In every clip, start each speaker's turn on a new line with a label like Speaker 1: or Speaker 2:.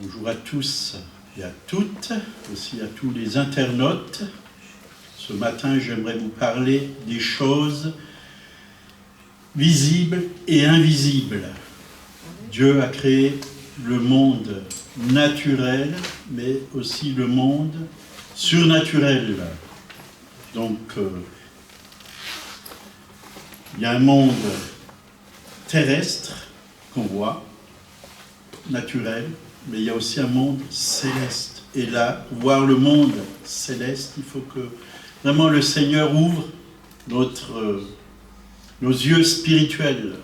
Speaker 1: Bonjour à tous et à toutes, aussi à tous les internautes. Ce matin, j'aimerais vous parler des choses visibles et invisibles. Dieu a créé le monde naturel, mais aussi le monde surnaturel. Donc, il y a un monde terrestre qu'on voit, naturel, mais il y a aussi un monde céleste. Et là, pour voir le monde céleste, il faut que vraiment le Seigneur ouvre nos yeux spirituels.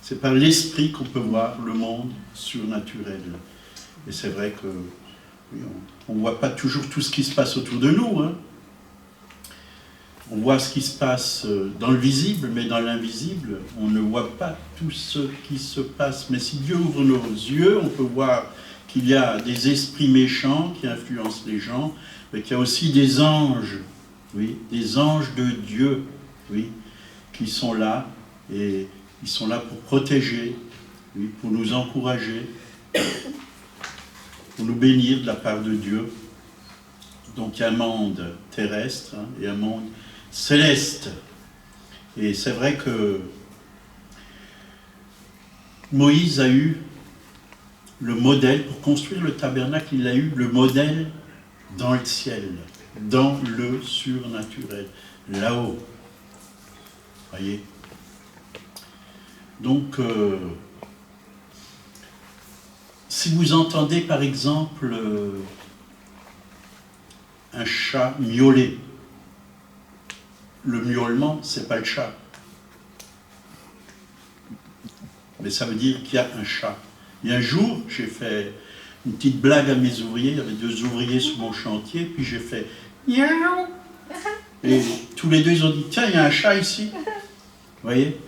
Speaker 1: C'est par l'esprit qu'on peut voir le monde surnaturel. Et c'est vrai que oui, on ne voit pas toujours tout ce qui se passe autour de nous. Hein. On voit ce qui se passe dans le visible, mais dans l'invisible, on ne voit pas tout ce qui se passe. Mais si Dieu ouvre nos yeux, on peut voir qu'il y a des esprits méchants qui influencent les gens, mais qu'il y a aussi des anges, oui, des anges de Dieu, oui, qui sont là, et ils sont là pour protéger, oui, pour nous encourager, pour nous bénir de la part de Dieu. Donc il y a un monde terrestre hein, et un monde céleste. Et c'est vrai que Moïse a eu le modèle, pour construire le tabernacle, il a eu le modèle dans le ciel, dans le surnaturel, là-haut. Voyez. Donc, si vous entendez par exemple un chat miauler, le miaulement, c'est pas le chat. Mais ça veut dire qu'il y a un chat. Et un jour, j'ai fait une petite blague à mes ouvriers, il y avait 2 ouvriers sur mon chantier, puis j'ai fait « miaou ». Et tous les 2, ils ont dit « tiens, il y a un chat ici ». Vous voyez?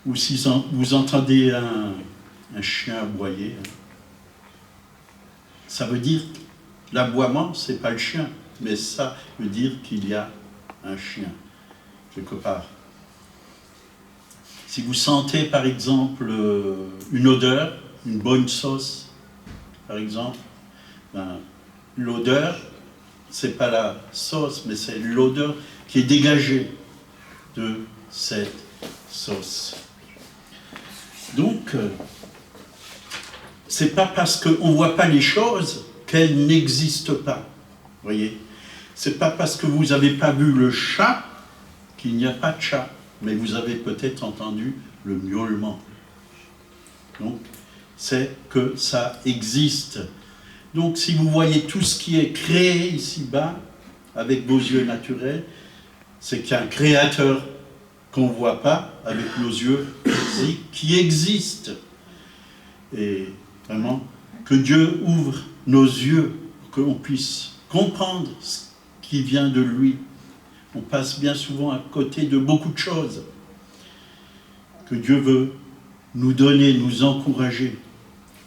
Speaker 1: Ou si vous entendez un chien aboyer, ça veut dire l'aboiement, c'est pas le chien, mais ça veut dire qu'il y a un chien, quelque part. Si vous sentez, par exemple, une odeur, une bonne sauce, par exemple, ben, l'odeur, c'est pas la sauce, mais c'est l'odeur qui est dégagée de cette sauce. Donc, c'est pas parce qu'on ne voit pas les choses qu'elles n'existent pas. Vous voyez? C'est pas parce que vous n'avez pas vu le chat qu'il n'y a pas de chat. Mais vous avez peut-être entendu le miaulement. Donc, c'est que ça existe. Donc, si vous voyez tout ce qui est créé ici-bas, avec vos yeux naturels, c'est qu'il y a un créateur qu'on ne voit pas avec nos yeux physiques, qui existe. Et vraiment, que Dieu ouvre nos yeux, qu'on puisse comprendre ce qui vient de lui. On passe bien souvent à côté de beaucoup de choses que Dieu veut nous donner, nous encourager.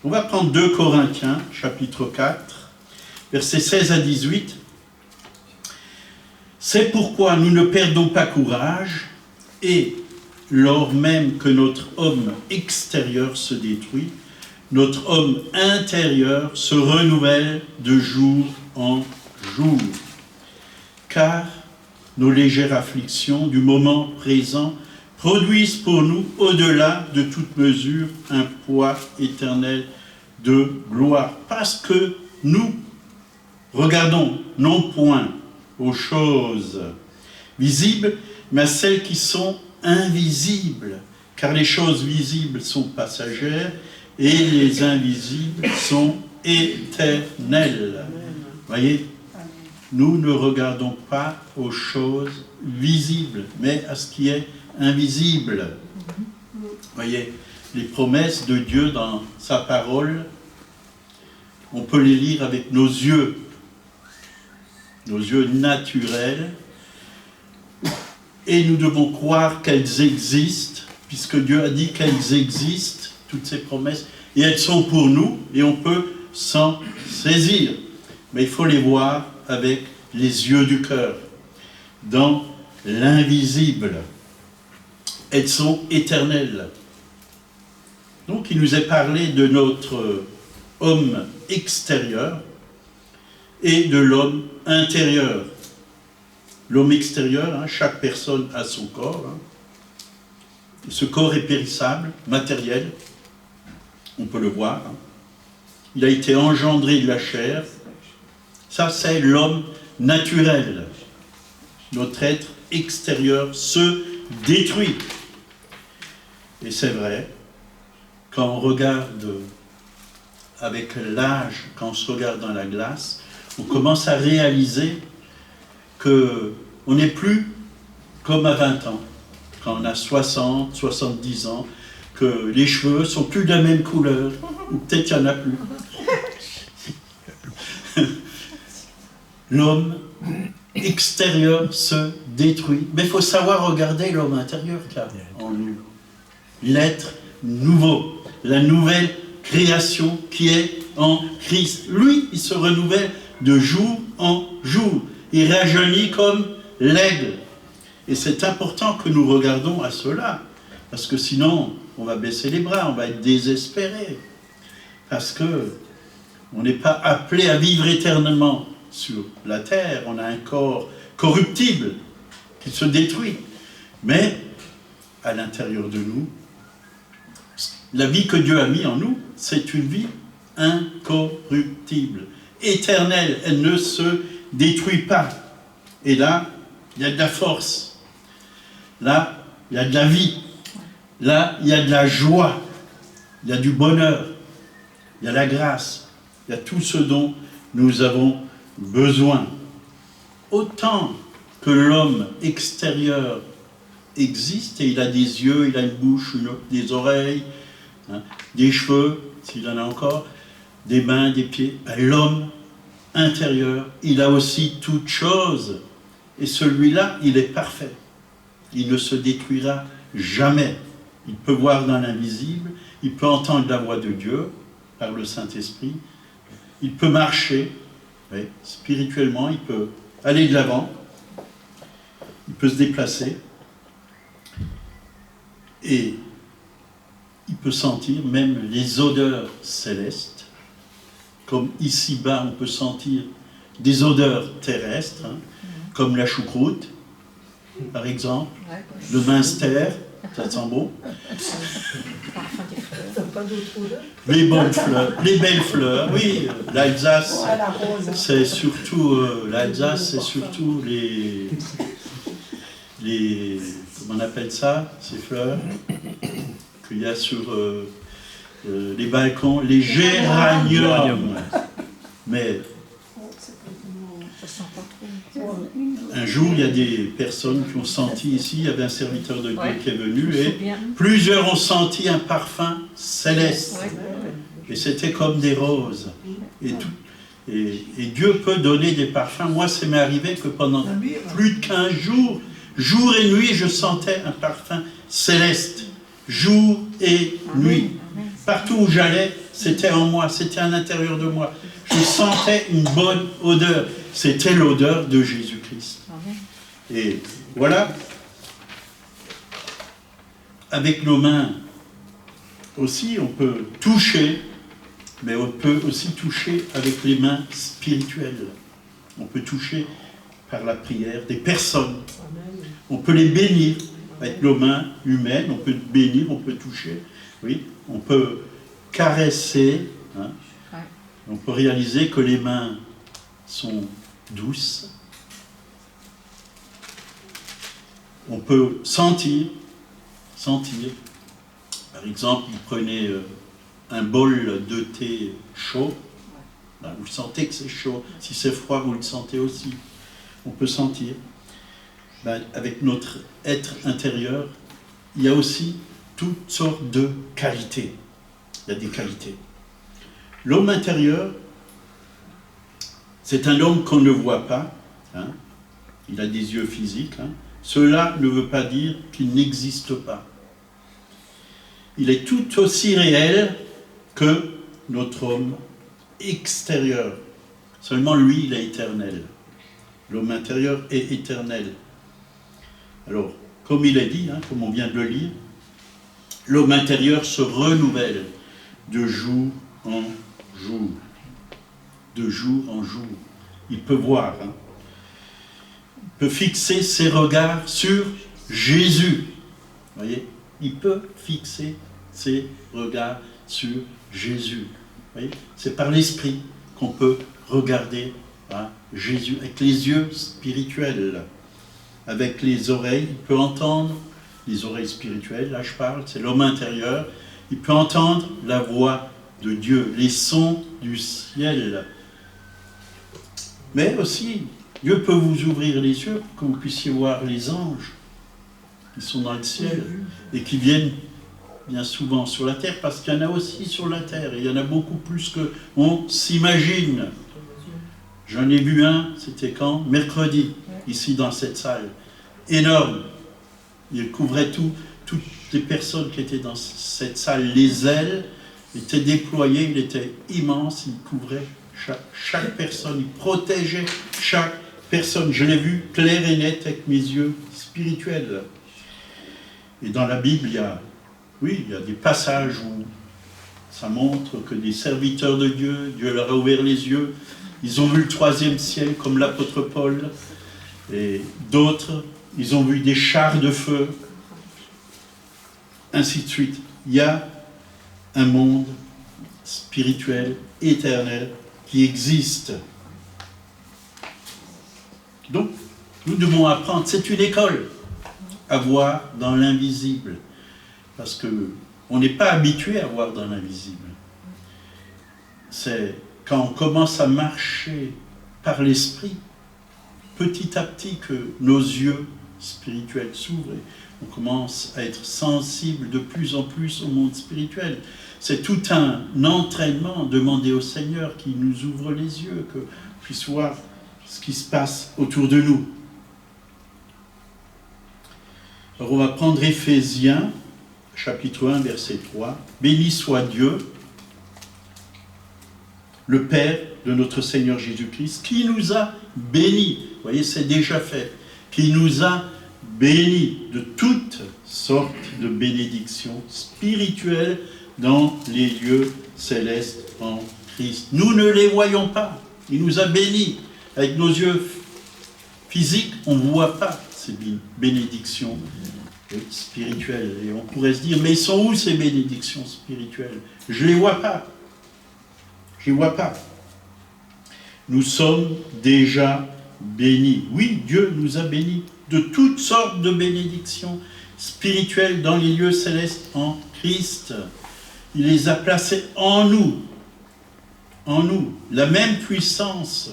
Speaker 1: On va prendre 2 Corinthiens, chapitre 4, versets 16 à 18. « C'est pourquoi nous ne perdons pas courage, et lors même que notre homme extérieur se détruit, notre homme intérieur se renouvelle de jour en jour. Car nos légères afflictions du moment présent produisent pour nous, au-delà de toute mesure, un poids éternel de gloire. Parce que nous regardons non point aux choses visibles, mais à celles qui sont invisibles. Car les choses visibles sont passagères et les invisibles sont éternelles. Voyez ? Nous ne regardons pas aux choses visibles, mais à ce qui est invisible. Voyez, les promesses de Dieu dans sa parole, on peut les lire avec nos yeux naturels, et nous devons croire qu'elles existent, puisque Dieu a dit qu'elles existent, toutes ces promesses, et elles sont pour nous, et on peut s'en saisir. Mais il faut les voir avec les yeux du cœur, dans l'invisible. Elles sont éternelles. Donc il nous est parlé de notre homme extérieur et de l'homme intérieur. L'homme extérieur, hein, chaque personne a son corps. Hein. Ce corps est périssable, matériel, on peut le voir. Hein. Il a été engendré de la chair. Ça, c'est l'homme naturel. Notre être extérieur se détruit. Et c'est vrai, quand on regarde avec l'âge, quand on se regarde dans la glace, on commence à réaliser qu'on n'est plus comme à 20 ans, quand on a 60, 70 ans, que les cheveux sont plus de la même couleur, ou peut-être qu'il n'y en a plus. L'homme extérieur se détruit. Mais il faut savoir regarder l'homme intérieur qu'il y a en nous. L'être nouveau, la nouvelle création qui est en Christ. Lui, il se renouvelle de jour en jour. Il rajeunit comme l'aigle. Et c'est important que nous regardons à cela. Parce que sinon, on va baisser les bras, on va être désespéré. Parce que on n'est pas appelé à vivre éternellement sur la terre. On a un corps corruptible qui se détruit. Mais à l'intérieur de nous, la vie que Dieu a mis en nous, c'est une vie incorruptible, éternelle. Elle ne se détruit pas. Et là, il y a de la force. Là, il y a de la vie. Là, il y a de la joie. Il y a du bonheur. Il y a la grâce. Il y a tout ce dont nous avons besoin. Autant que l'homme extérieur existe, et il a des yeux, il a une bouche, des oreilles, hein, des cheveux, s'il en a encore, des mains, des pieds, ben, l'homme intérieur, il a aussi toutes choses. Et celui-là, il est parfait. Il ne se détruira jamais. Il peut voir dans l'invisible, il peut entendre la voix de Dieu par le Saint-Esprit, il peut marcher, oui, spirituellement, il peut aller de l'avant, il peut se déplacer, et il peut sentir même les odeurs célestes, comme ici-bas on peut sentir des odeurs terrestres, hein, comme la choucroute, par exemple, le minster, ça sent bon. Les bonnes fleurs, les belles fleurs, oui, l'Alsace, c'est surtout, les, comment on appelle ça, ces fleurs, qu'il y a sur les balcons, les géraniums. Mais un jour, il y a des personnes qui ont senti ici, il y avait un serviteur de Dieu qui est venu, et plusieurs ont senti un parfum céleste. Et c'était comme des roses. Et Dieu peut donner des parfums. Moi, ça m'est arrivé que pendant plus de 15 jours, jour et nuit, je sentais un parfum céleste. Jour et nuit. Partout où j'allais, c'était en moi, c'était à l'intérieur de moi. Je sentais une bonne odeur. C'était l'odeur de Jésus-Christ. Et voilà, avec nos mains aussi, on peut toucher, mais on peut aussi toucher avec les mains spirituelles. On peut toucher par la prière des personnes. On peut les bénir avec nos mains humaines, on peut bénir, on peut toucher, oui, on peut caresser, hein. On peut réaliser que les mains sont douces. On peut sentir. Par exemple, vous prenez un bol de thé chaud, là, vous sentez que c'est chaud. Si c'est froid, vous le sentez aussi. On peut sentir. Ben, avec notre être intérieur, il y a aussi toutes sortes de qualités. Il y a des qualités. L'homme intérieur, c'est un homme qu'on ne voit pas. Hein. Il a des yeux physiques. Hein. Cela ne veut pas dire qu'il n'existe pas. Il est tout aussi réel que notre homme extérieur. Seulement lui, il est éternel. L'homme intérieur est éternel. Alors, comme il est dit, hein, comme on vient de le lire, L'homme intérieur se renouvelle de jour en jour. De jour en jour. Il peut voir, hein. Il peut fixer ses regards sur Jésus. Vous voyez? Il peut fixer ses regards sur Jésus. Vous voyez? C'est par l'esprit qu'on peut regarder à Jésus, avec les yeux spirituels. Avec les oreilles, il peut entendre, les oreilles spirituelles, là je parle, c'est l'homme intérieur, il peut entendre la voix de Dieu, les sons du ciel. Mais aussi, Dieu peut vous ouvrir les yeux pour que vous puissiez voir les anges qui sont dans le ciel et qui viennent bien souvent sur la terre, parce qu'il y en a aussi sur la terre, et il y en a beaucoup plus qu'on s'imagine. J'en ai vu un, c'était quand? Mercredi, ici dans cette salle. Énorme. Il couvrait toutes les personnes qui étaient dans cette salle. Les ailes étaient déployées, il était immense, il couvrait chaque personne, il protégeait chaque personne. Je l'ai vu clair et net avec mes yeux spirituels. Et dans la Bible, il y a des passages où ça montre que des serviteurs de Dieu, Dieu leur a ouvert les yeux, ils ont vu le 3e ciel comme l'apôtre Paul, et d'autres, ils ont vu des chars de feu, ainsi de suite. Il y a un monde spirituel, éternel, qui existe. Donc, nous devons apprendre, c'est une école, à voir dans l'invisible. Parce qu'on n'est pas habitué à voir dans l'invisible. C'est quand on commence à marcher par l'esprit, petit à petit que nos yeux spirituels s'ouvrent et on commence à être sensible de plus en plus au monde spirituel. C'est tout un entraînement, demander au Seigneur qu'il nous ouvre les yeux, qu'on puisse voir ce qui se passe autour de nous. Alors on va prendre Éphésiens, chapitre 1, verset 3. « Béni soit Dieu, le Père de notre Seigneur Jésus-Christ, qui nous a bénis. » Vous voyez, c'est déjà fait. Qui nous a bénis de toutes sortes de bénédictions spirituelles dans les lieux célestes en Christ. Nous ne les voyons pas. Il nous a bénis. Avec nos yeux physiques, on ne voit pas ces bénédictions spirituelles. Et on pourrait se dire, mais ils sont où ces bénédictions spirituelles? Je ne les vois pas. Je ne les vois pas. Nous sommes déjà bénis. Oui, Dieu nous a bénis de toutes sortes de bénédictions spirituelles dans les lieux célestes en Christ. Il les a placées en nous. En nous. La même puissance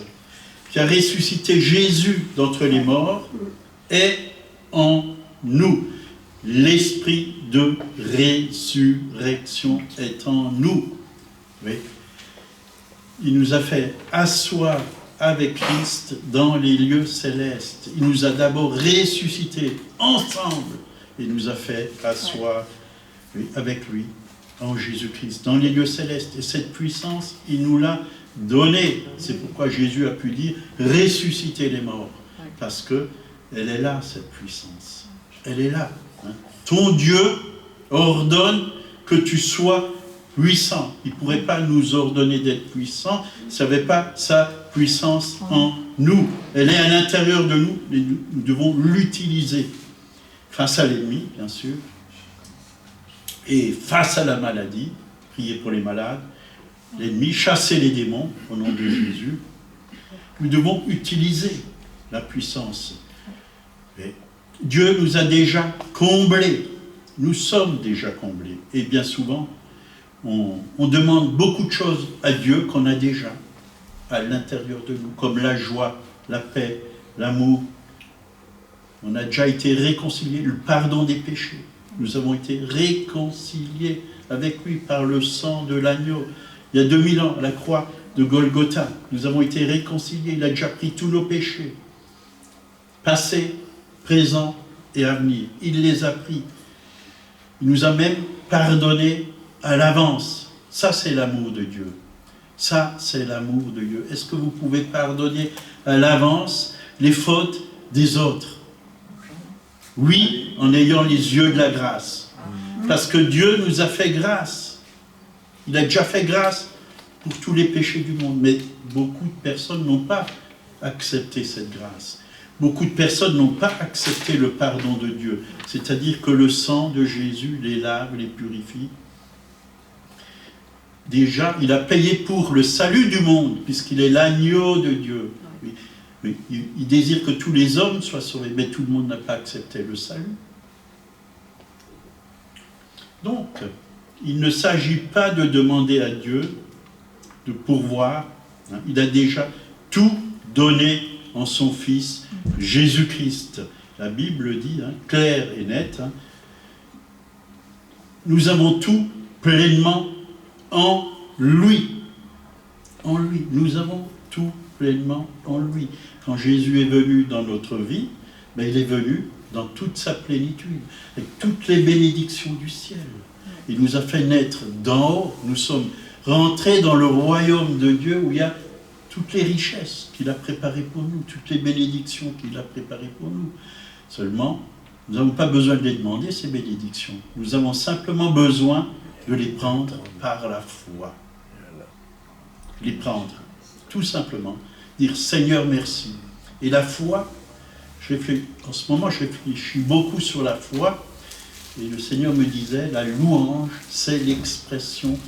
Speaker 1: qui a ressuscité Jésus d'entre les morts est en nous. L'esprit de résurrection est en nous. Oui. Il nous a fait asseoir avec Christ dans les lieux célestes. Il nous a d'abord ressuscités ensemble et nous a fait asseoir avec lui en Jésus-Christ dans les lieux célestes. Et cette puissance, il nous l'a donnée. C'est pourquoi Jésus a pu dire ressusciter les morts. Parce qu'elle est là, cette puissance. Elle est là. Hein. Ton Dieu ordonne que tu sois puissant. Il ne pourrait pas nous ordonner d'être puissants. Il n'avait pas sa puissance en nous. Elle est à l'intérieur de nous, mais nous devons l'utiliser face à l'ennemi, bien sûr, et face à la maladie, prier pour les malades, l'ennemi, chasser les démons au nom de Jésus. Nous devons utiliser la puissance. Et Dieu nous a déjà comblés. Nous sommes déjà comblés. Et bien souvent, on demande beaucoup de choses à Dieu qu'on a déjà à l'intérieur de nous, comme la joie, la paix, l'amour. On a déjà été réconciliés, le pardon des péchés. Nous avons été réconciliés avec lui par le sang de l'agneau. Il y a 2000 ans, à la croix de Golgotha, nous avons été réconciliés. Il a déjà pris tous nos péchés, passés, présents et à venir. Il les a pris. Il nous a même pardonné à l'avance. Ça, c'est l'amour de Dieu. Ça, c'est l'amour de Dieu. Est-ce que vous pouvez pardonner à l'avance les fautes des autres? Oui, en ayant les yeux de la grâce. Parce que Dieu nous a fait grâce. Il a déjà fait grâce pour tous les péchés du monde. Mais beaucoup de personnes n'ont pas accepté cette grâce. Beaucoup de personnes n'ont pas accepté le pardon de Dieu. C'est-à-dire que le sang de Jésus les lave, les purifie. Déjà, il a payé pour le salut du monde, puisqu'il est l'agneau de Dieu. Oui, il désire que tous les hommes soient sauvés, mais tout le monde n'a pas accepté le salut. Donc, il ne s'agit pas de demander à Dieu de pourvoir. Il a déjà tout donné en son Fils, Jésus-Christ. La Bible dit, clair et net, nous avons tout pleinement en lui. En lui. Nous avons tout pleinement en lui. Quand Jésus est venu dans notre vie, ben il est venu dans toute sa plénitude, avec toutes les bénédictions du ciel. Il nous a fait naître d'en haut. Nous sommes rentrés dans le royaume de Dieu où il y a toutes les richesses qu'il a préparées pour nous, toutes les bénédictions qu'il a préparées pour nous. Seulement, nous n'avons pas besoin de les demander, ces bénédictions. Nous avons simplement besoin de les prendre par la foi. Les prendre, tout simplement. Dire Seigneur, merci. Et la foi, en ce moment, je réfléchis beaucoup sur la foi. Et le Seigneur me disait, la louange, c'est l'expression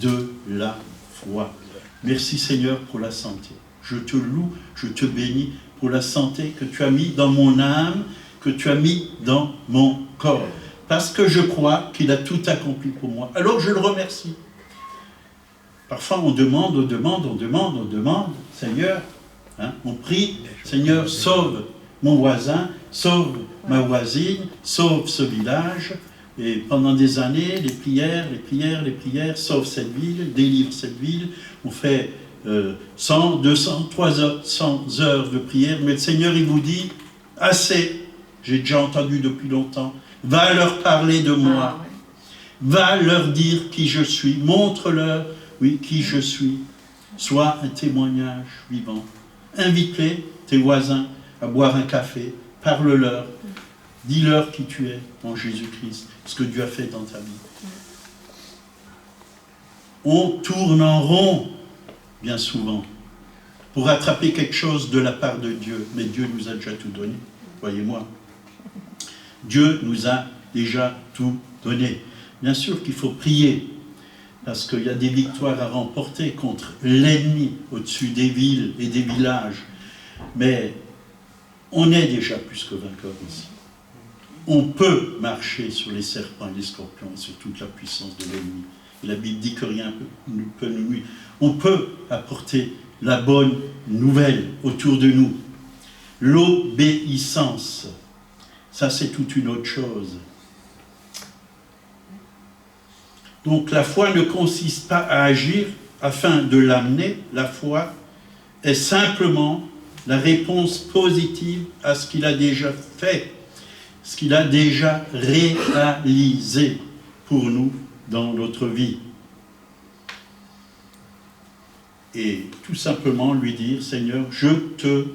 Speaker 1: de la foi. Merci Seigneur pour la santé. Je te loue, je te bénis pour la santé que tu as mis dans mon âme, que tu as mis dans mon corps. Parce que je crois qu'il a tout accompli pour moi. Alors je le remercie. Parfois on demande, Seigneur, on prie, Seigneur, sauve mon voisin, sauve ma voisine, sauve ce village. Et pendant des années, les prières, sauve cette ville, délivre cette ville. On fait 100, 200, 300 heures de prière, mais le Seigneur, il vous dit, assez, j'ai déjà entendu depuis longtemps, va leur parler de moi, va leur dire qui je suis, montre-leur, oui, qui je suis, sois un témoignage vivant. Invite-les, tes voisins, à boire un café, parle-leur, dis-leur qui tu es en Jésus-Christ, ce que Dieu a fait dans ta vie. On tourne en rond, bien souvent, pour attraper quelque chose de la part de Dieu. Mais Dieu nous a déjà tout donné, voyez-moi. Dieu nous a déjà tout donné. Bien sûr qu'il faut prier, parce qu'il y a des victoires à remporter contre l'ennemi, au-dessus des villes et des villages. Mais on est déjà plus que vainqueurs ici. On peut marcher sur les serpents et les scorpions et sur toute la puissance de l'ennemi. Et la Bible dit que rien ne peut nous nuire. On peut apporter la bonne nouvelle autour de nous. L'obéissance, ça c'est toute une autre chose. Donc la foi ne consiste pas à agir afin de l'amener. La foi est simplement la réponse positive à ce qu'il a déjà fait, ce qu'il a déjà réalisé pour nous dans notre vie. Et tout simplement lui dire, Seigneur, je te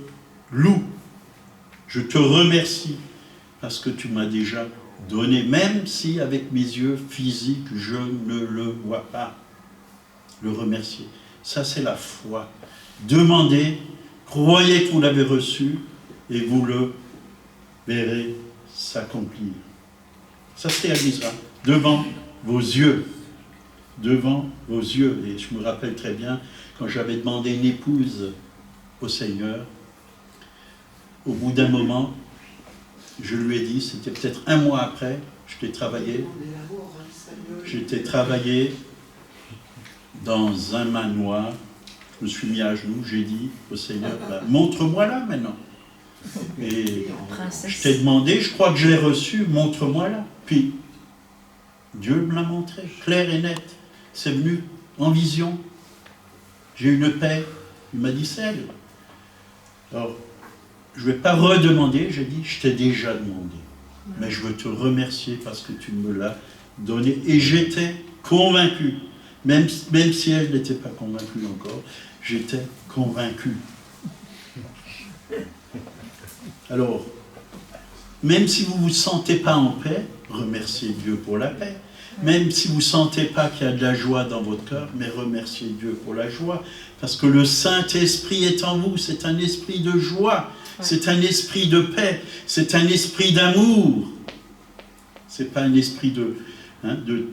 Speaker 1: loue, je te remercie, parce que tu m'as déjà donné, même si avec mes yeux physiques, je ne le vois pas. Le remercier. Ça, c'est la foi. Demandez, croyez que vous l'avez reçu, et vous le verrez s'accomplir. Ça se réalisera devant vos yeux. Devant vos yeux. Et je me rappelle très bien, quand j'avais demandé une épouse au Seigneur, au bout d'un moment, je lui ai dit, c'était peut-être un mois après, j'étais travaillé dans un manoir, je me suis mis à genoux, j'ai dit au Seigneur, montre-moi là maintenant. Et je t'ai demandé, je crois que je l'ai reçu, montre-moi là. Puis, Dieu me l'a montré, clair et net. C'est venu en vision. J'ai eu une paix. Il m'a dit, c'est elle. Alors, je ne vais pas redemander, j'ai dit, je t'ai déjà demandé. Mais je veux te remercier parce que tu me l'as donné. Et j'étais convaincu. Même si elle n'était pas convaincue encore, j'étais convaincu. Alors, même si vous ne vous sentez pas en paix, remerciez Dieu pour la paix. Même si vous ne sentez pas qu'il y a de la joie dans votre cœur, mais remerciez Dieu pour la joie. Parce que le Saint-Esprit est en vous, c'est un esprit de joie, c'est un esprit de paix, c'est un esprit d'amour. Ce n'est pas un esprit de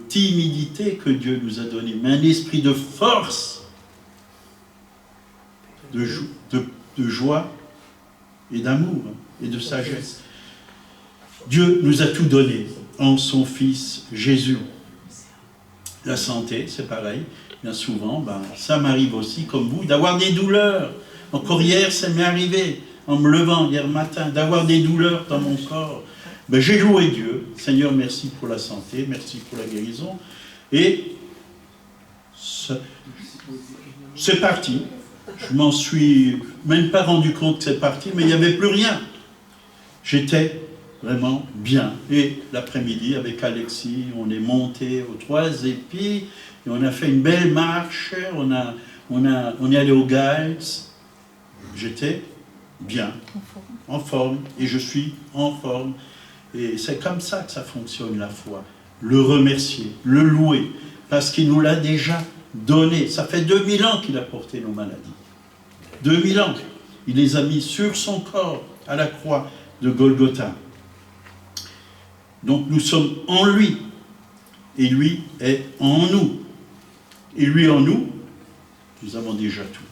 Speaker 1: timidité que Dieu nous a donné, mais un esprit de force, de joie et d'amour et de sagesse. Dieu nous a tout donné en son Fils Jésus. La santé, c'est pareil. Bien souvent, ça m'arrive aussi, comme vous, d'avoir des douleurs. Encore hier, ça m'est arrivé, en me levant hier matin, d'avoir des douleurs dans mon corps. J'ai loué Dieu. Seigneur, merci pour la santé, merci pour la guérison. Et c'est parti. Je m'en suis même pas rendu compte que c'est parti, mais il n'y avait plus rien. J'étais vraiment bien. Et l'après-midi, avec Alexis, on est monté aux 3 épis, et on a fait une belle marche, on est allé au Gals. J'étais bien, en forme, et je suis en forme. Et c'est comme ça que ça fonctionne, la foi. Le remercier, le louer, parce qu'il nous l'a déjà donné. Ça fait 2000 ans qu'il a porté nos maladies. 2000 ans. Il les a mis sur son corps, à la croix de Golgotha. Donc nous sommes en lui, et lui est en nous. Et lui en nous, nous avons déjà tout,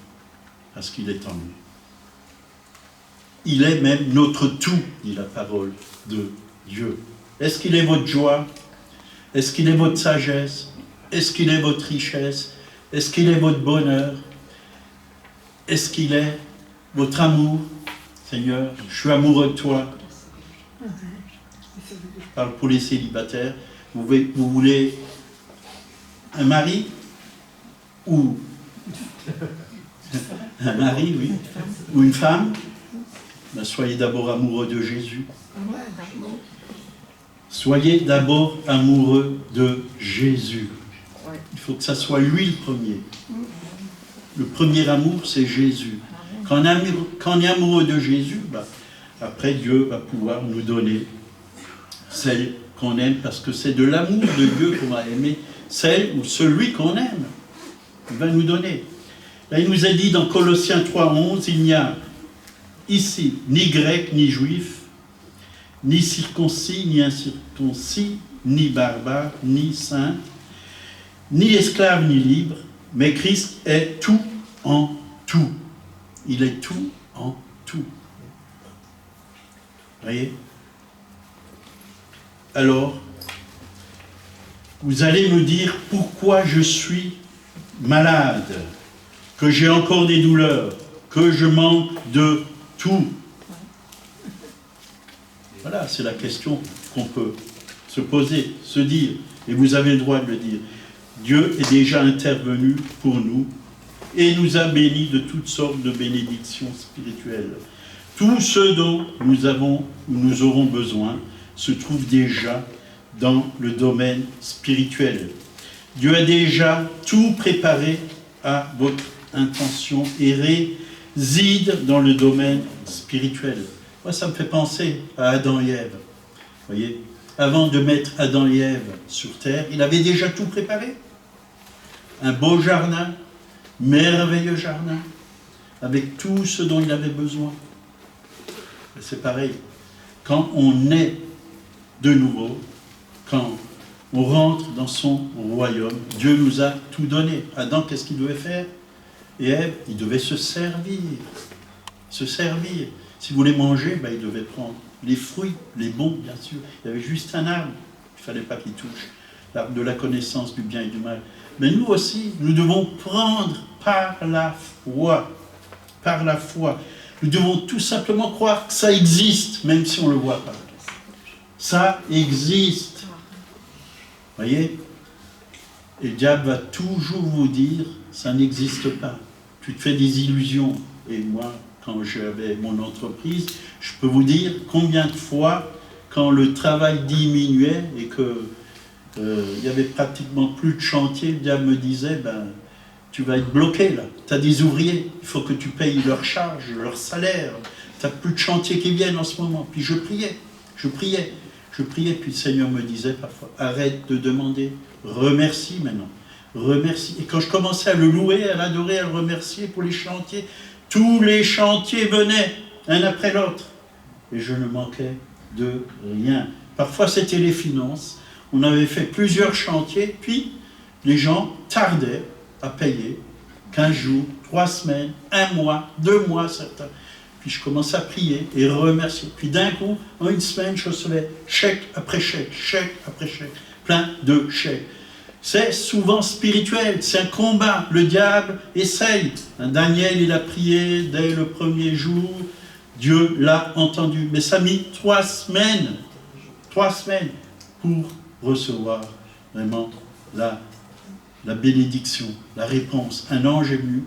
Speaker 1: parce qu'il est en nous. Il est même notre tout, dit la parole de Dieu. Est-ce qu'il est votre joie? Est-ce qu'il est votre sagesse? Est-ce qu'il est votre richesse? Est-ce qu'il est votre bonheur? Est-ce qu'il est votre amour? Seigneur, je suis amoureux de toi. Je parle pour les célibataires. Vous voulez un mari? Ou un mari, oui. Ou une femme? Soyez d'abord amoureux de Jésus. Soyez d'abord amoureux de Jésus. Il faut que ça soit lui le premier. Le premier amour, c'est Jésus. Quand on est amoureux de Jésus, après Dieu va pouvoir nous donner celle qu'on aime, parce que c'est de l'amour de Dieu qu'on va aimer, celle ou celui qu'on aime. Il va nous donner. Là, il nous a dit dans Colossiens 3,11, il n'y a ici ni grec, ni juif, ni circoncis, ni incirconcis, ni barbare, ni saint, ni esclave, ni libre, mais Christ est tout en tout. Il est tout en tout. Voyez? Alors, vous allez me dire pourquoi je suis malade, que j'ai encore des douleurs, que je manque de tout. Voilà, c'est la question qu'on peut se poser, se dire, et vous avez le droit de le dire. Dieu est déjà intervenu pour nous et nous a bénis de toutes sortes de bénédictions spirituelles. Tout ce dont nous aurons besoin se trouve déjà dans le domaine spirituel. Dieu a déjà tout préparé à votre intention et réside dans le domaine spirituel. Moi, ça me fait penser à Adam et Ève. Vous voyez, avant de mettre Adam et Ève sur terre, il avait déjà tout préparé. Un beau jardin, merveilleux jardin, avec tout ce dont il avait besoin. C'est pareil. Quand on est de nouveau, quand on rentre dans son royaume, Dieu nous a tout donné. Adam, qu'est-ce qu'il devait faire? Et Ève, il devait se servir. Se servir. Si vous voulez manger, il devait prendre les fruits, les bons, bien sûr. Il y avait juste un arbre, il ne fallait pas qu'il touche. L'arbre de la connaissance du bien et du mal. Mais nous aussi, nous devons prendre par la foi. Par la foi. Nous devons tout simplement croire que ça existe, même si on ne le voit pas. Ça existe. Voyez? Et le diable va toujours vous dire, ça n'existe pas. Tu te fais des illusions. Et moi, quand j'avais mon entreprise, je peux vous dire combien de fois, quand le travail diminuait et que il n'y avait pratiquement plus de chantier, le diable me disait, tu vas être bloqué là, tu as des ouvriers, il faut que tu payes leurs charges, leur salaire, tu n'as plus de chantier qui viennent en ce moment. Puis je priais. Je priais, puis le Seigneur me disait parfois, arrête de demander, remercie maintenant. Remercie. Et quand je commençais à le louer, à l'adorer, à le remercier pour les chantiers, tous les chantiers venaient, un après l'autre. Et je ne manquais de rien. Parfois, c'était les finances. On avait fait plusieurs chantiers, puis les gens tardaient à payer 15 jours, 3 semaines, 1 mois, 2 mois, certains. Puis je commençais à prier et remercier. Puis d'un coup, en une semaine, je recevais chèque après chèque, chèque après chèque, plein de chèques. C'est souvent spirituel, c'est un combat. Le diable essaye. Daniel, il a prié dès le premier jour. Dieu l'a entendu. Mais ça a mis 3 semaines. 3 semaines pour recevoir vraiment la bénédiction, la réponse. Un ange est venu.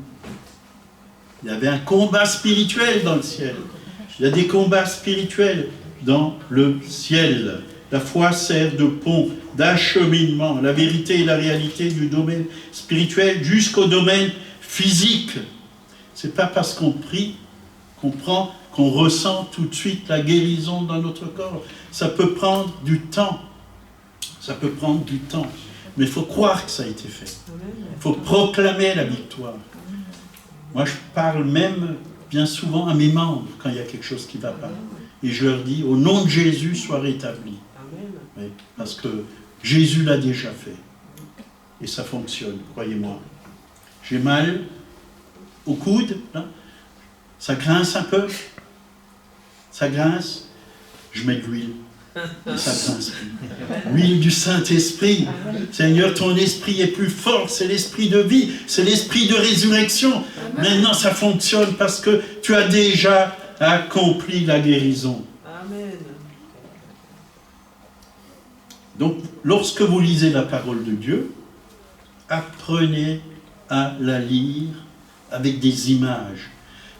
Speaker 1: Il y avait un combat spirituel dans le ciel. Il y a des combats spirituels dans le ciel. La foi sert de pont, d'acheminement, la vérité et la réalité du domaine spirituel jusqu'au domaine physique. Ce n'est pas parce qu'on prie, qu'on ressent tout de suite la guérison dans notre corps. Ça peut prendre du temps. Ça peut prendre du temps. Mais il faut croire que ça a été fait. Il faut proclamer la victoire. Moi, je parle même bien souvent à mes membres quand il y a quelque chose qui ne va pas. Et je leur dis, au nom de Jésus, sois rétabli. Oui, parce que Jésus l'a déjà fait. Et ça fonctionne, croyez-moi. J'ai mal au coude, là. Ça grince un peu. Ça grince. Je mets de l'huile. Et ça grince plus. L'huile du Saint-Esprit. Seigneur, ton esprit est plus fort. C'est l'esprit de vie. C'est l'esprit de résurrection. Maintenant, ça fonctionne parce que tu as déjà accompli la guérison.
Speaker 2: Amen.
Speaker 1: Donc, lorsque vous lisez la parole de Dieu, apprenez à la lire avec des images.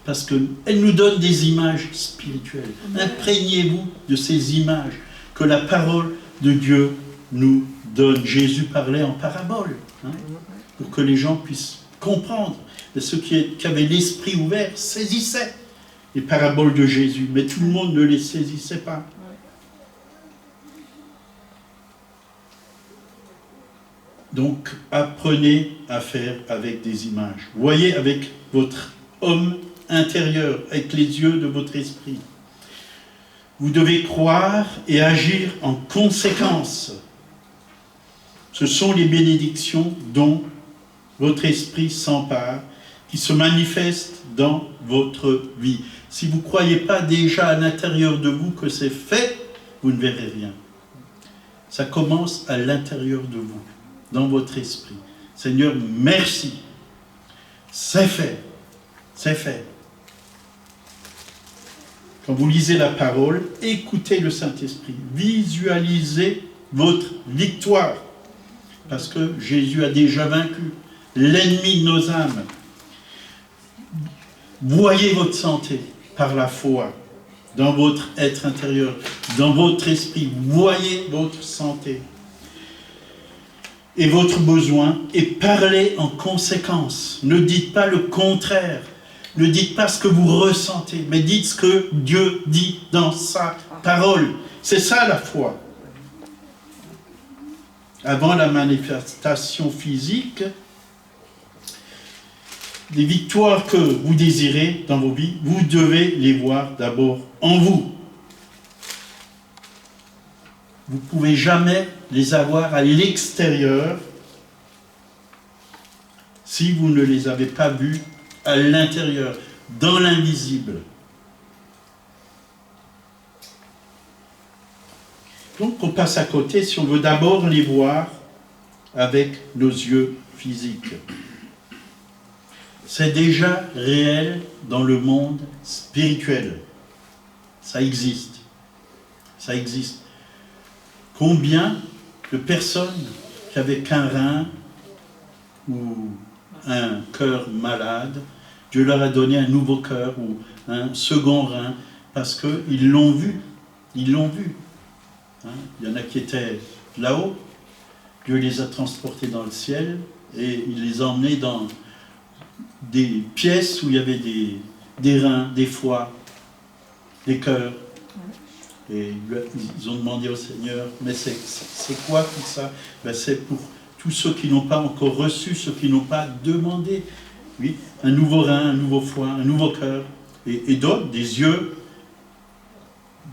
Speaker 1: Parce qu'elle nous donne des images spirituelles. Imprégnez-vous de ces images que la parole de Dieu nous donne. Jésus parlait en parabole, hein, pour que les gens puissent comprendre. Et ceux qui avaient l'esprit ouvert saisissaient les paraboles de Jésus, mais tout le monde ne les saisissait pas. Donc, apprenez à faire avec des images. Voyez avec votre homme intérieur, avec les yeux de votre esprit. Vous devez croire et agir en conséquence. Ce sont les bénédictions dont votre esprit s'empare, qui se manifestent dans votre vie. Si vous ne croyez pas déjà à l'intérieur de vous que c'est fait, vous ne verrez rien. Ça commence à l'intérieur de vous, dans votre esprit. Seigneur, merci. C'est fait. C'est fait. Quand vous lisez la parole, écoutez le Saint-Esprit. Visualisez votre victoire. Parce que Jésus a déjà vaincu l'ennemi de nos âmes. Voyez votre santé par la foi, dans votre être intérieur, dans votre esprit. Voyez votre santé et votre besoin et parlez en conséquence. Ne dites pas le contraire. Ne dites pas ce que vous ressentez, mais dites ce que Dieu dit dans sa parole. C'est ça la foi. Avant la manifestation physique, les victoires que vous désirez dans vos vies, vous devez les voir d'abord en vous. Vous ne pouvez jamais les avoir à l'extérieur si vous ne les avez pas vues à l'intérieur, dans l'invisible. Donc on passe à côté si on veut d'abord les voir avec nos yeux physiques. C'est déjà réel dans le monde spirituel. Ça existe. Ça existe. Combien de personnes qui avaient qu'un rein ou un cœur malade, Dieu leur a donné un nouveau cœur ou un second rein parce qu'ils l'ont vu. Ils l'ont vu. Hein? Il y en a qui étaient là-haut. Dieu les a transportés dans le ciel et il les a emmenés dans des pièces où il y avait des reins, des foies, des cœurs. Et ils ont demandé au Seigneur, mais c'est quoi tout ça? Ben, c'est pour tous ceux qui n'ont pas encore reçu, ceux qui n'ont pas demandé. Oui, un nouveau rein, un nouveau foie, un nouveau cœur. Et d'autres, des yeux.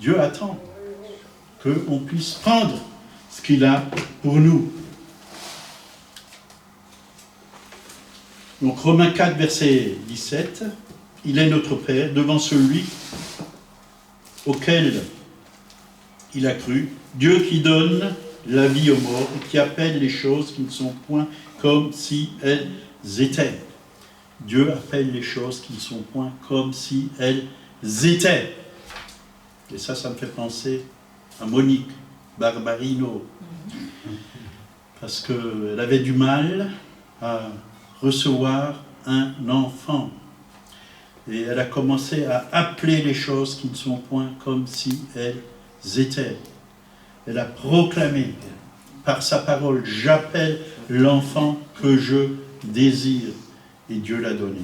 Speaker 1: Dieu attend qu'on puisse prendre ce qu'il a pour nous. Donc Romains 4, verset 17, il est notre Père devant celui auquel il a cru, Dieu qui donne la vie aux morts et qui appelle les choses qui ne sont point comme si elles étaient. Dieu appelle les choses qui ne sont point comme si elles étaient. Et ça me fait penser à Monique Barbarino, parce qu'elle avait du mal à recevoir un enfant. Et elle a commencé à appeler les choses qui ne sont point comme si elles étaient. Elle a proclamé par sa parole, j'appelle l'enfant que je désire. Et Dieu l'a donné.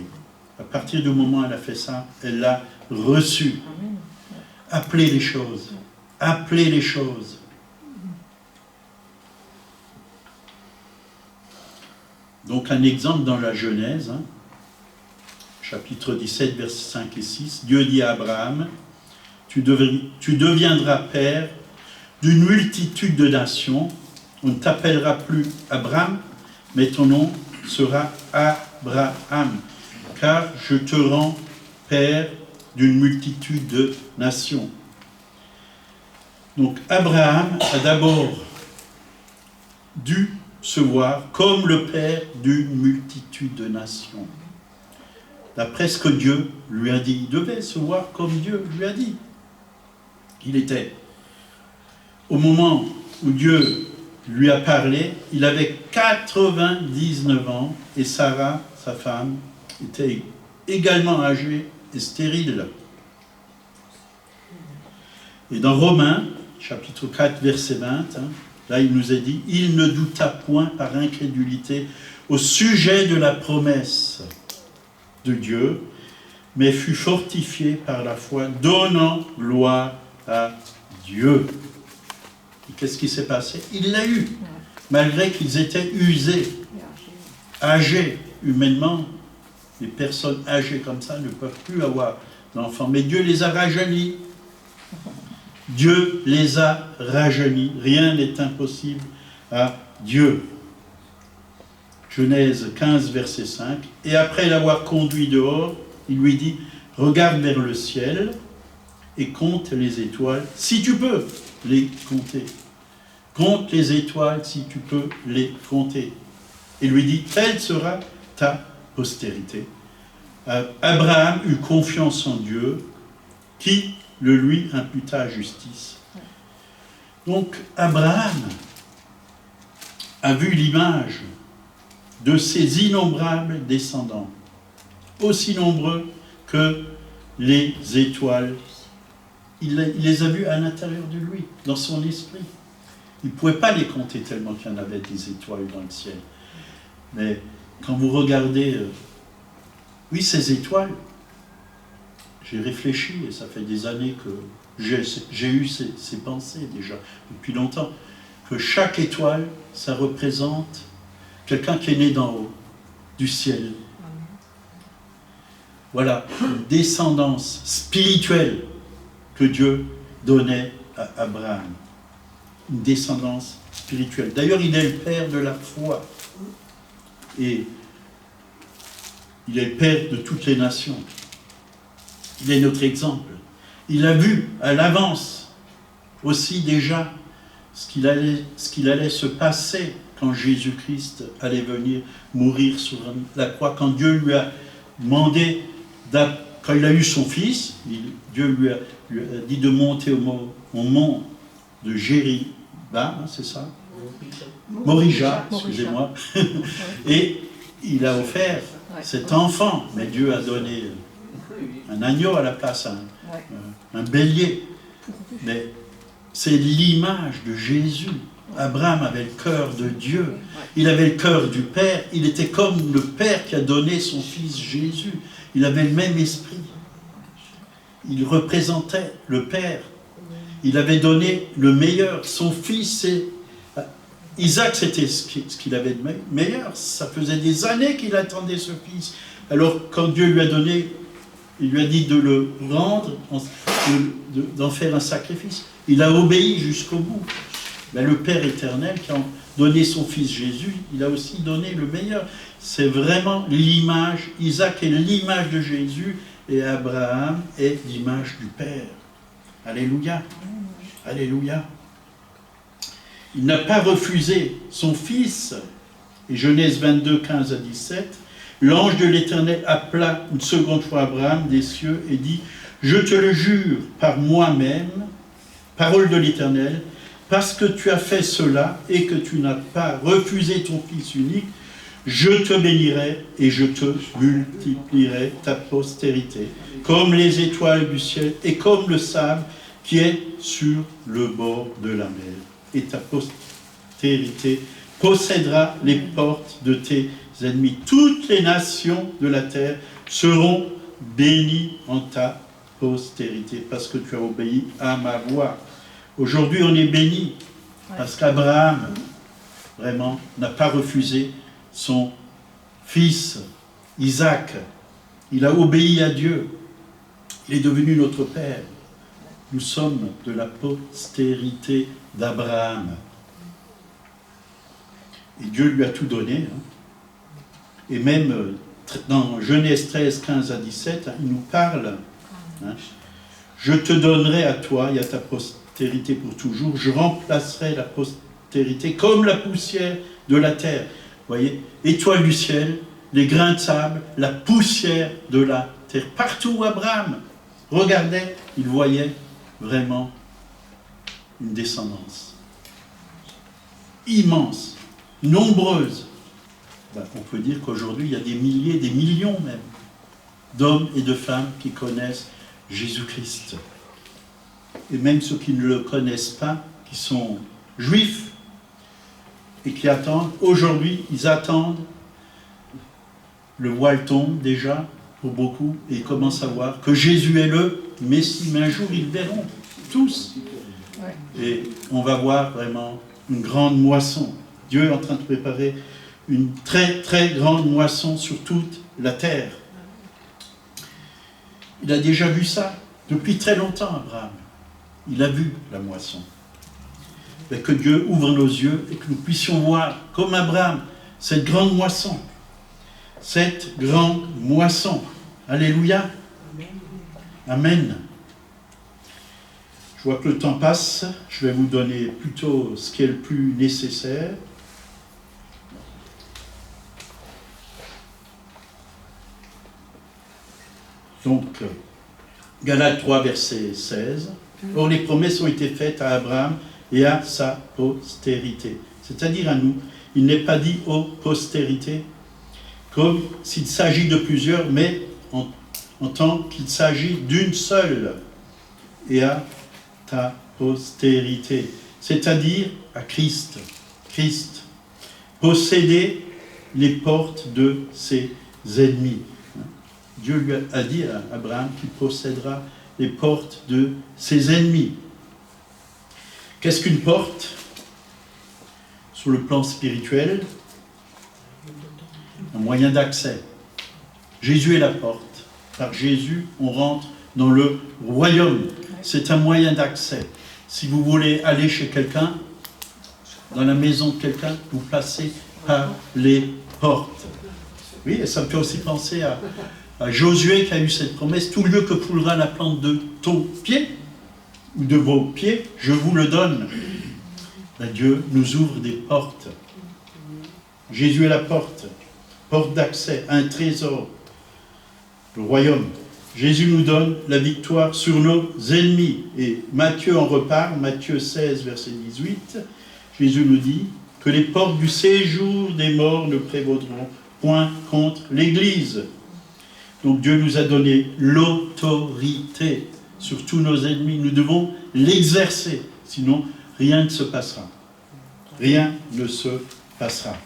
Speaker 1: À partir du moment où elle a fait ça, elle l'a reçu. Appelez les choses. Appelez les choses. Donc un exemple dans la Genèse, chapitre 17, versets 5 et 6, Dieu dit à Abraham, tu deviendras père d'une multitude de nations, on ne t'appellera plus Abraham, mais ton nom sera Abraham, car je te rends père d'une multitude de nations. Donc Abraham a d'abord dû se voir comme le père d'une multitude de nations. D'après ce que Dieu lui a dit, il devait se voir comme Dieu lui a dit. Il était. Au moment où Dieu lui a parlé, il avait 99 ans et Sarah, sa femme, était également âgée et stérile. Et dans Romains, chapitre 4, verset 20, là il nous est dit, il ne douta point par incrédulité au sujet de la promesse de Dieu, mais fut fortifié par la foi, donnant gloire à Dieu. Et qu'est-ce qui s'est passé? Il l'a eu, malgré qu'ils étaient usés, âgés, humainement. Les personnes âgées comme ça ne peuvent plus avoir d'enfants. Mais Dieu les a rajeunis. Dieu les a rajeunis. Rien n'est impossible à Dieu. Genèse 15, verset 5. Et après l'avoir conduit dehors, il lui dit, regarde vers le ciel et compte les étoiles, si tu peux les compter. Compte les étoiles si tu peux les compter. Et lui dit, telle sera ta postérité. Abraham eut confiance en Dieu, qui le lui imputa à justice. Donc Abraham a vu l'image de ses innombrables descendants, aussi nombreux que les étoiles. Il les a vus à l'intérieur de lui, dans son esprit. Il ne pouvait pas les compter tellement qu'il y en avait des étoiles dans le ciel. Mais quand vous regardez, oui, ces étoiles, j'ai réfléchi, et ça fait des années que j'ai eu ces pensées déjà, depuis longtemps, que chaque étoile, ça représente quelqu'un qui est né d'en haut, du ciel. Voilà, une descendance spirituelle que Dieu donnait à Abraham. Une descendance spirituelle. D'ailleurs, il est le père de la foi. Et il est le père de toutes les nations. Il est notre exemple. Il a vu à l'avance aussi déjà ce qu'il allait se passer quand Jésus-Christ allait venir mourir sur la croix. Quand Dieu lui a demandé, quand il a eu son fils, Dieu lui a dit de monter au mont de Jériba, c'est ça? Morija, excusez-moi. Et il a offert cet enfant, mais Dieu a donné un agneau à la place, un bélier. Mais c'est l'image de Jésus. Abraham avait le cœur de Dieu. Il avait le cœur du Père. Il était comme le Père qui a donné son Fils Jésus. Il avait le même esprit. Il représentait le Père. il avait donné le meilleur. Son fils, Isaac, c'était ce qu'il avait de meilleur. Ça faisait des années qu'il attendait ce fils. Alors, quand Dieu lui a donné, il lui a dit de le rendre, d'en faire un sacrifice. Il a obéi jusqu'au bout. Mais le Père éternel, qui a donné son fils Jésus, il a aussi donné le meilleur. C'est vraiment l'image. Isaac est l'image de Jésus et Abraham est l'image du Père. Alléluia. Alléluia. Il n'a pas refusé son fils. Et Genèse 22, 15 à 17, l'ange de l'Éternel appela une seconde fois Abraham des cieux et dit, « Je te le jure par moi-même, parole de l'Éternel, parce que tu as fait cela et que tu n'as pas refusé ton fils unique, je te bénirai et je te multiplierai ta postérité, comme les étoiles du ciel et comme le sable qui est sur le bord de la mer. Et ta postérité possédera les portes de tes ennemis. Toutes les nations de la terre seront bénies en ta postérité, parce que tu as obéi à ma voix. » Aujourd'hui, on est béni, parce qu'Abraham, vraiment, n'a pas refusé son fils, Isaac. Il a obéi à Dieu. Il est devenu notre Père. Nous sommes de la postérité d'Abraham. Et Dieu lui a tout donné. Et même dans Genèse 13, 15 à 17, il nous parle. Je te donnerai à toi et à ta postérité pour toujours. Je remplacerai la postérité comme la poussière de la terre. Vous voyez, étoiles du ciel, les grains de sable, la poussière de la terre. Partout où Abraham regardait, il voyait vraiment une descendance immense, nombreuse. On peut dire qu'aujourd'hui, il y a des milliers, des millions même, d'hommes et de femmes qui connaissent Jésus-Christ. Et même ceux qui ne le connaissent pas, qui sont juifs, et qui attendent, aujourd'hui, ils attendent, le voile tombe déjà, pour beaucoup, et ils commencent à voir que Jésus est le Messie, mais un jour, ils verront, tous. Et on va voir vraiment une grande moisson. Dieu est en train de préparer une très, très grande moisson sur toute la terre. Il a déjà vu ça depuis très longtemps, Abraham. Il a vu la moisson. Et que Dieu ouvre nos yeux et que nous puissions voir, comme Abraham, cette grande moisson. Cette grande moisson. Alléluia. Amen. Je vois que le temps passe. Je vais vous donner plutôt ce qui est le plus nécessaire. Donc, Galates 3, verset 16. Or, les promesses ont été faites à Abraham et à sa postérité. C'est-à-dire à nous. Il n'est pas dit aux postérités, comme s'il s'agit de plusieurs, mais en tant qu'il s'agit d'une seule. Et à ta postérité. C'est-à-dire à Christ. Christ. Posséder les portes de ses ennemis. Dieu lui a dit à Abraham qu'il possédera les portes de ses ennemis. Qu'est-ce qu'une porte? Sur le plan spirituel, un moyen d'accès. Jésus est la porte. Par Jésus, on rentre dans le royaume. C'est un moyen d'accès. Si vous voulez aller chez quelqu'un, dans la maison de quelqu'un, vous passez par les portes. Oui, et ça me fait aussi penser à Josué qui a eu cette promesse, tout lieu que foulera la plante de ton pied, ou de vos pieds, je vous le donne. Dieu nous ouvre des portes. Jésus est la porte, porte d'accès, un trésor, le royaume. Jésus nous donne la victoire sur nos ennemis. Et Matthieu en reparle, Matthieu 16, verset 18, Jésus nous dit que les portes du séjour des morts ne prévaudront point contre l'Église. Donc Dieu nous a donné l'autorité sur tous nos ennemis. Nous devons l'exercer, sinon rien ne se passera. Rien ne se passera.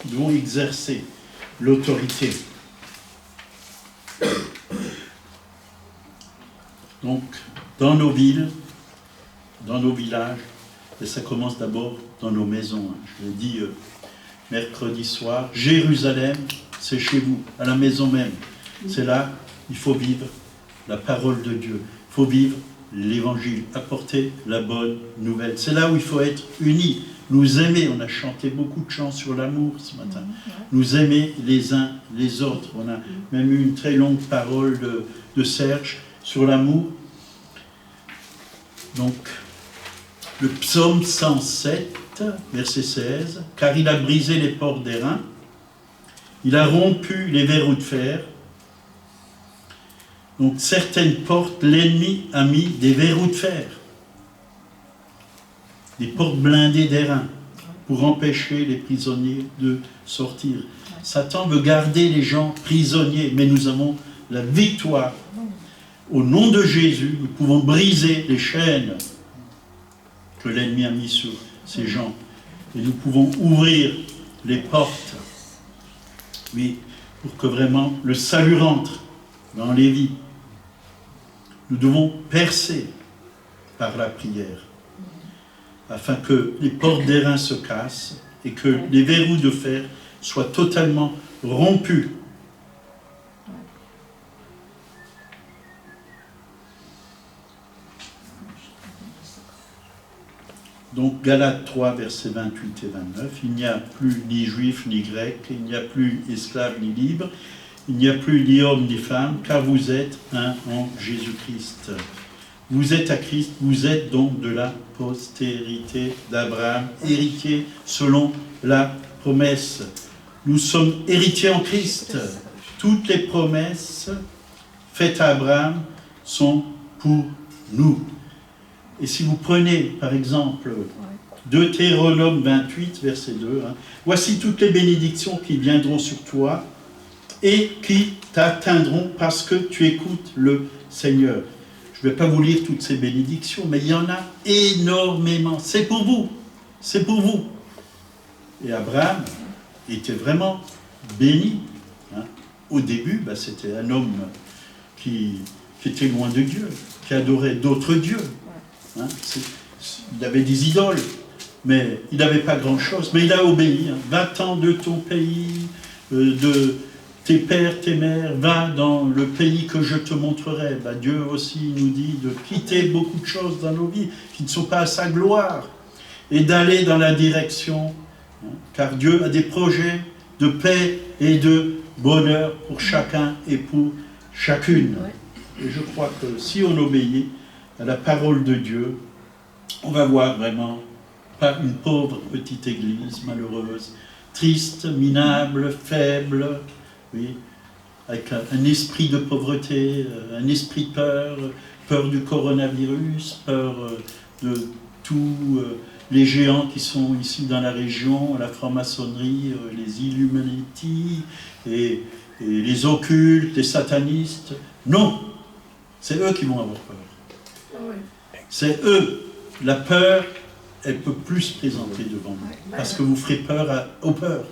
Speaker 1: Nous devons exercer l'autorité. Donc, dans nos villes, dans nos villages, et ça commence d'abord dans nos maisons. Je l'ai dit mercredi soir, Jérusalem, c'est chez vous, à la maison même. C'est là, il faut vivre la parole de Dieu. Il faut vivre l'évangile, apporter la bonne nouvelle. C'est là où il faut être unis, nous aimer. On a chanté beaucoup de chants sur l'amour ce matin. Nous aimer les uns les autres. On a même eu une très longue parole de Serge sur l'amour. Donc, le psaume 107, verset 16, « Car il a brisé les portes d'airain, il a rompu les verrous de fer. » Donc, certaines portes, l'ennemi a mis des verrous de fer, des portes blindées d'airain, pour empêcher les prisonniers de sortir. Satan veut garder les gens prisonniers, mais nous avons la victoire. Au nom de Jésus, nous pouvons briser les chaînes que l'ennemi a mis sur ces gens. Et nous pouvons ouvrir les portes, oui, pour que vraiment le salut rentre dans les vies. Nous devons percer par la prière, afin que les portes d'airain se cassent et que les verrous de fer soient totalement rompus. Donc, Galates 3, versets 28 et 29, « Il n'y a plus ni juif ni grec, il n'y a plus esclave ni libre, il n'y a plus ni homme ni femme, car vous êtes un en Jésus-Christ. Vous êtes à Christ, vous êtes donc de la postérité d'Abraham, héritier selon la promesse. Nous sommes héritiers en Christ. Toutes les promesses faites à Abraham sont pour nous. » Et si vous prenez, par exemple, Deutéronome 28, verset 2, « Voici toutes les bénédictions qui viendront sur toi et qui t'atteindront parce que tu écoutes le Seigneur. » Je ne vais pas vous lire toutes ces bénédictions, mais il y en a énormément. C'est pour vous. C'est pour vous. Et Abraham était vraiment béni. Au début, c'était un homme qui était loin de Dieu, qui adorait d'autres dieux. Il avait des idoles, mais il n'avait pas grand-chose. Mais il a obéi. Va-t'en de ton pays, de tes pères, tes mères, va dans le pays que je te montrerai. Dieu aussi nous dit de quitter beaucoup de choses dans nos vies qui ne sont pas à sa gloire et d'aller dans la direction, car Dieu a des projets de paix et de bonheur pour chacun et pour chacune. Et je crois que si on obéit à la parole de Dieu, on va voir vraiment pas une pauvre petite église malheureuse, triste, minable, faible, oui, avec un esprit de pauvreté, un esprit de peur, peur du coronavirus, peur de tous les géants qui sont ici dans la région, la franc-maçonnerie, les Illuminati, et les occultes, les satanistes. Non, c'est eux qui vont avoir peur. C'est eux. La peur, elle peut plus se présenter devant vous, parce que vous ferez peur aux peurs.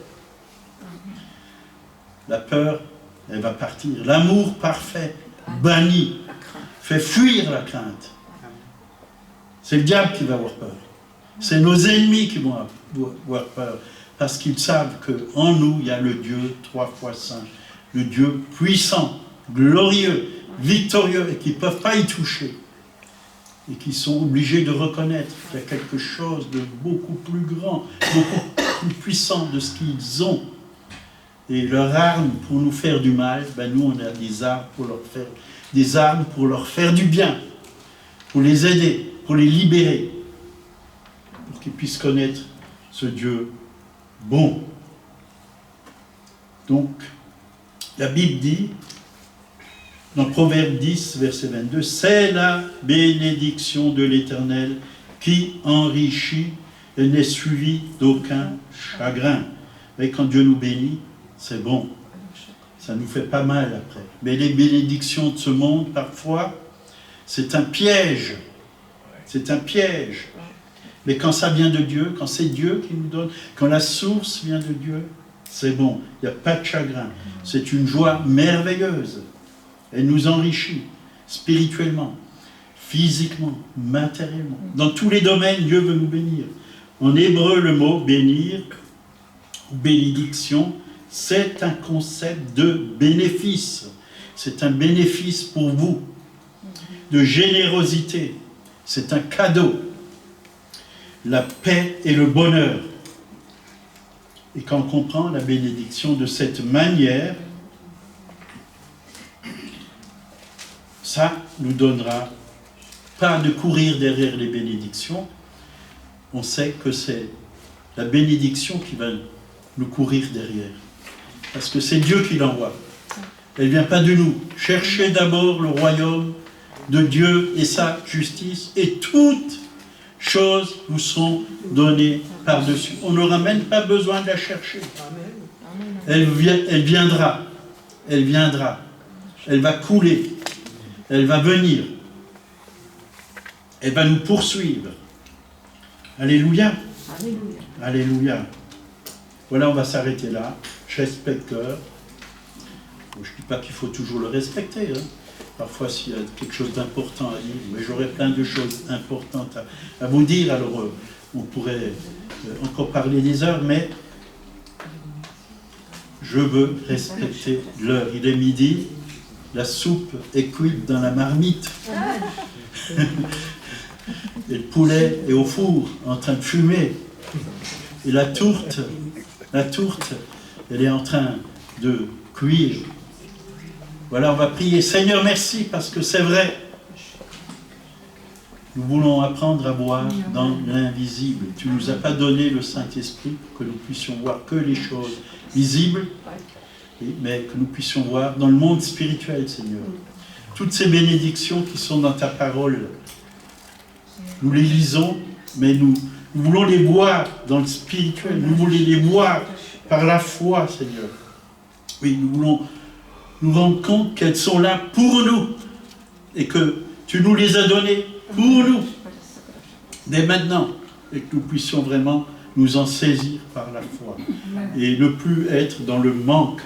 Speaker 1: La peur, elle va partir. L'amour parfait, banni, fait fuir la crainte. C'est le diable qui va avoir peur. C'est nos ennemis qui vont avoir peur, parce qu'ils savent qu'en nous, il y a le Dieu 3 fois saint, le Dieu puissant, glorieux, victorieux, et qu'ils ne peuvent pas y toucher. Et qui sont obligés de reconnaître qu'il y a quelque chose de beaucoup plus grand, beaucoup plus puissant de ce qu'ils ont. Et leur arme pour nous faire du mal, nous on a des armes pour leur faire du bien, pour les aider, pour les libérer, pour qu'ils puissent connaître ce Dieu bon. Donc, la Bible dit, dans Proverbe 10, verset 22, « C'est la bénédiction de l'Éternel qui enrichit et n'est suivie d'aucun chagrin. » Et quand Dieu nous bénit, c'est bon. Ça nous fait pas mal après. Mais les bénédictions de ce monde, parfois, c'est un piège. C'est un piège. Mais quand ça vient de Dieu, quand c'est Dieu qui nous donne, quand la source vient de Dieu, c'est bon. Il n'y a pas de chagrin. C'est une joie merveilleuse. Elle nous enrichit spirituellement, physiquement, matériellement. Dans tous les domaines, Dieu veut nous bénir. En hébreu, le mot bénir, bénédiction, c'est un concept de bénéfice. C'est un bénéfice pour vous, de générosité. C'est un cadeau. La paix et le bonheur. Et quand on comprend la bénédiction de cette manière, ça nous donnera pas de courir derrière les bénédictions. On sait que c'est la bénédiction qui va nous courir derrière. Parce que c'est Dieu qui l'envoie. Elle ne vient pas de nous. Cherchez d'abord le royaume de Dieu et sa justice, et toutes choses vous sont données par-dessus. On n'aura même pas besoin de la chercher. Elle viendra. Elle viendra. Elle va couler. Elle va venir. Elle va nous poursuivre. Alléluia.
Speaker 2: Alléluia.
Speaker 1: Alléluia. Voilà, on va s'arrêter là. Je respecte l'heure. Je ne dis pas qu'il faut toujours le respecter. Hein. Parfois, s'il y a quelque chose d'important à dire, mais j'aurais plein de choses importantes à vous dire, alors on pourrait encore parler des heures, mais je veux respecter l'heure. Il est midi, la soupe est cuite dans la marmite. Et le poulet est au four, en train de fumer. Et la tourte, elle est en train de cuire. Voilà, on va prier. Seigneur, merci, parce que c'est vrai. Nous voulons apprendre à voir dans l'invisible. Tu ne nous as pas donné le Saint-Esprit pour que nous puissions voir que les choses visibles, mais que nous puissions voir dans le monde spirituel, Seigneur. Toutes ces bénédictions qui sont dans ta parole, nous les lisons, mais nous voulons les voir dans le spirituel. Nous voulons les voir par la foi, Seigneur. Oui, nous voulons nous rendre compte qu'elles sont là pour nous et que tu nous les as données pour nous dès maintenant et que nous puissions vraiment nous en saisir par la foi et ne plus être dans le manque.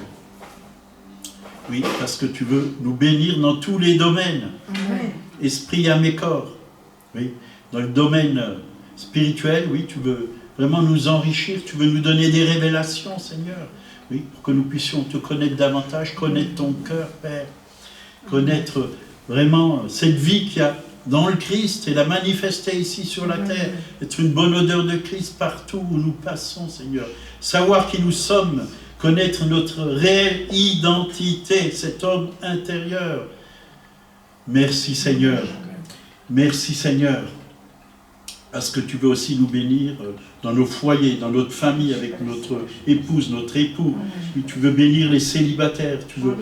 Speaker 1: Oui, parce que tu veux nous bénir dans tous les domaines. Esprit, âme et corps. Oui, dans le domaine spirituel, oui, tu veux vraiment nous enrichir, tu veux nous donner des révélations, Seigneur. Oui, pour que nous puissions te connaître davantage, connaître ton cœur, Père. Connaître vraiment cette vie qu'il y a dans le Christ et la manifester ici sur la terre. Être une bonne odeur de Christ partout où nous passons, Seigneur. Savoir qui nous sommes, connaître notre réelle identité, cet homme intérieur. Merci, Seigneur. Merci, Seigneur. Parce que tu veux aussi nous bénir dans nos foyers, dans notre famille, avec notre épouse, notre époux. Tu veux bénir les célibataires. Tu veux,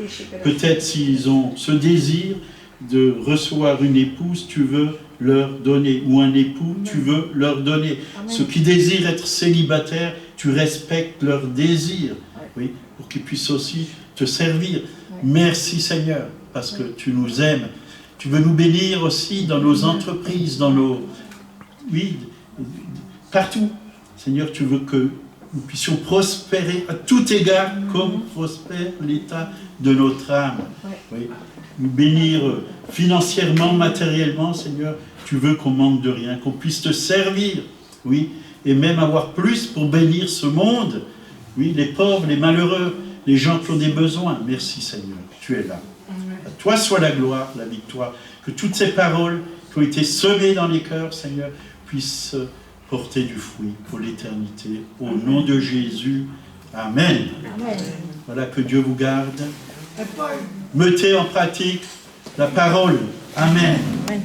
Speaker 1: peut-être s'ils ont ce désir de recevoir une épouse, tu veux leur donner. Ou un époux, tu veux leur donner. Ceux qui désirent être célibataires, tu respectes leur désir. Oui, pour qu'ils puissent aussi te servir. Merci Seigneur, parce que tu nous aimes. Tu veux nous bénir aussi dans nos entreprises, dans nos... Oui, partout. Seigneur, tu veux que nous puissions prospérer à tout égard comme prospère l'état de notre âme. Oui. Nous bénir financièrement, matériellement, Seigneur. Tu veux qu'on manque de rien, qu'on puisse te servir. Oui, et même avoir plus pour bénir ce monde. Oui, les pauvres, les malheureux, les gens qui ont des besoins. Merci Seigneur, tu es là. À toi soit la gloire, la victoire. Que toutes ces paroles qui ont été semées dans les cœurs, Seigneur, puissent porter du fruit pour l'éternité. Au nom de Jésus, Amen. Amen. Voilà, que Dieu vous garde. Mettez en pratique la parole. Amen. Amen.